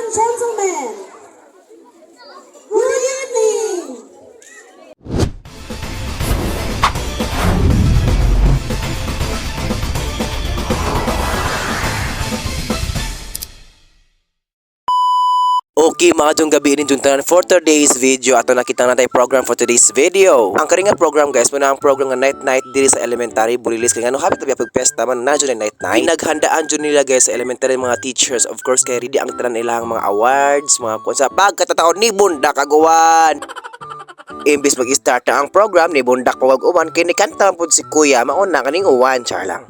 and gentlemen, good evening. Okay mga itong gabi din tanan for today's video ato nakita na tayo program for today's video. Ang karinga program guys, muna ang program nga night diri sa elementary bulilis kay ngano hapit na pagpesta man na jud night. Pinaghandaan jud nila guys sa elementary mga teachers, of course kay ready ang tanan ilang mga awards, mga kunsa pagkatataon ni Bundak Agawan. Imbis mag-start na ang program ni Bundak uwan kay nikanta pud si Kuya mauna kaning uwan char lang.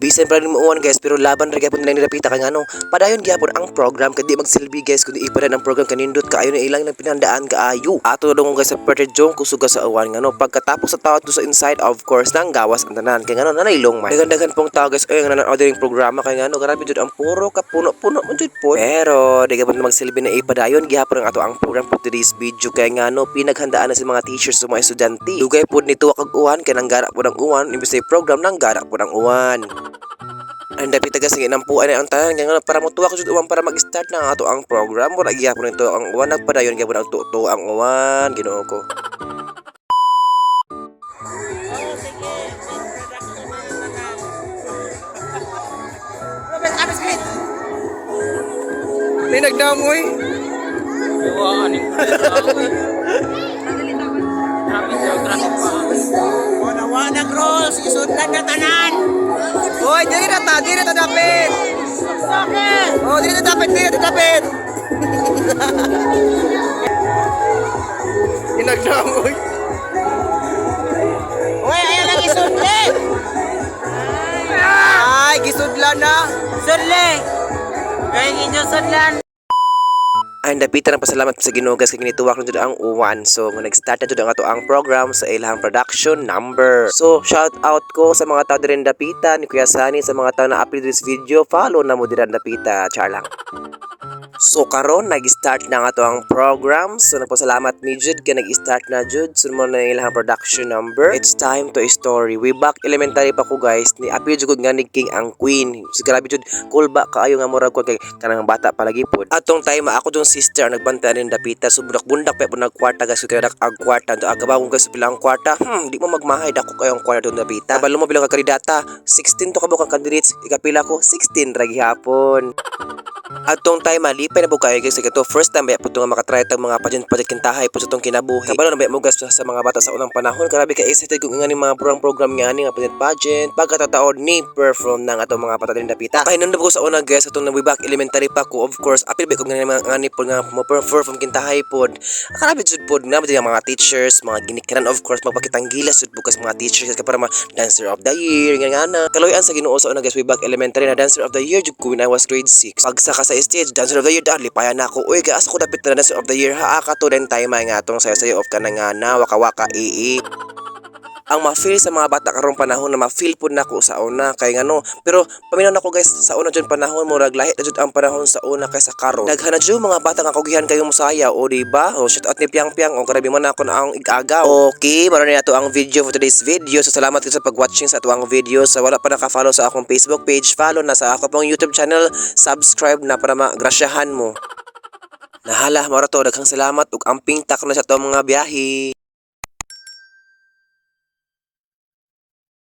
Bisan pa rin mo uwan guys, pero laban rin gyapon nila nilapita kay ngano padayon gyapon ang program kadi magsilbi guys kundi ibadan ang program kanindot kaayo na ilang nang pinandaan kaayo. Ato dong guys sa Puerto Jong kusuga sa uwan ngano pagkatapos sa tawad sa inside of course nang gawas ang tanan kay ngano nanailong man. Dagan pong tao guys ay nga ordering programa kay ngano grabe jud ang puro ka puno-puno man jud po. Pero di gyapon magsilbi na ipadayon gyapon ang ato ang program for today's video kay ngano pinaghandaan na sa mga teachers sa mga estudyante. Dugay pud nito kag uwan kay nang gara pud ang uwan imbis na program nang gara pud ang uwan. Ang dapat taga sige nampuan ang tanan nga para motuwa ko jud uwan para mag-start na ato ang program mura gyapon nito ang uwan nagpadayon gyapon ang tuto ang uwan Ginoo ko. May nagdamoy. Iwa aning. Traffic pa. Wala na cross, isundan na tanan. Hoy, dili na dapat. Sakit. Oh, dili na dapat. Inagdamoy. Hoy, ayaw lang isundli. Ay, gisudlan na. Sudli. Kaya inyo sudlan. Ay, dapitan ang pasalamat sa Ginoo guys kay ginituwak na jud ang uwan. So, nga nag-start na jud ang ato ang program sa ilahang production number. So, shout out ko sa mga tao diren dapitan ni Kuya Sani sa mga tao na upload this video. Follow na mo diren dapita, char lang. So karon nag-start na nga to ang program. So nagpasalamat mi jud kay nag-start na jud. So mo na ilang production number. It's time to a story. Way back elementary pa ko guys, ni api jud nga ni King ang Queen. So grabe jud cool ba kaayo nga murag ko kay kanang bata palagi pod. Atong time ako jung sister nagbantay rin dapita so bundak pa pud nagkwarta guys kay dak ag kwarta do agabawon guys bilang kwarta. Di mo magmahay dako kayo ang kwarta do dapita. Kabalo mo bilang ka kandidata 16 to ka buka candidates ikapila ko 16 ra gihapon. Atong time malipay na po kayo guys ito first time ba po nga makatry tag mga pageant kintahay po sa tong kinabuhi. Kabalo na ba mo guys sa mga bata sa unang panahon grabe ka excited kung nga ni mga program nga ni nga pageant pagkatataon ni perform ng atong mga bata din dapita. Kay nung ko sa una guys atong way back elementary pa ko of course apil ba ko nga mga ni po nga mo perform kintahay pod. Grabe jud pod nga mga teachers mga ginikanan of course magpakitang gilas jud bukas mga teachers kay para ma dancer of the year nga na. Kaloyan sa Ginoo sa una guys way back elementary na dancer of the year jud ko when I was grade 6. Pagsaka sa stage dancer of the year lipayan na ako. Uy, gaas ako dapit na dancer of the year ha. Ka to den time nga atong sayo-sayo of ka na nga na waka-waka ii. Ang ma-feel sa mga bata karong panahon na ma-feel po na ko sa una kay ngano. Pero paminaw na ko guys sa una dyan panahon murag lahi na jud ang panahon sa una kaysa karon. Daghan na jud mga bata nga kugihan kayong musaya o diba? O shout out ni Piang Piang o grabe man ako na ang igagaw. Okay, maro na ato ang video for today's video. So salamat kayo sa pag-watching sa ato ang video. Sa wala pa naka-follow sa akong Facebook page, follow na sa ako pong YouTube channel, subscribe na para magrasyahan mo. Nahala, maro to daghang salamat ug amping tak na sa to mga biyahe.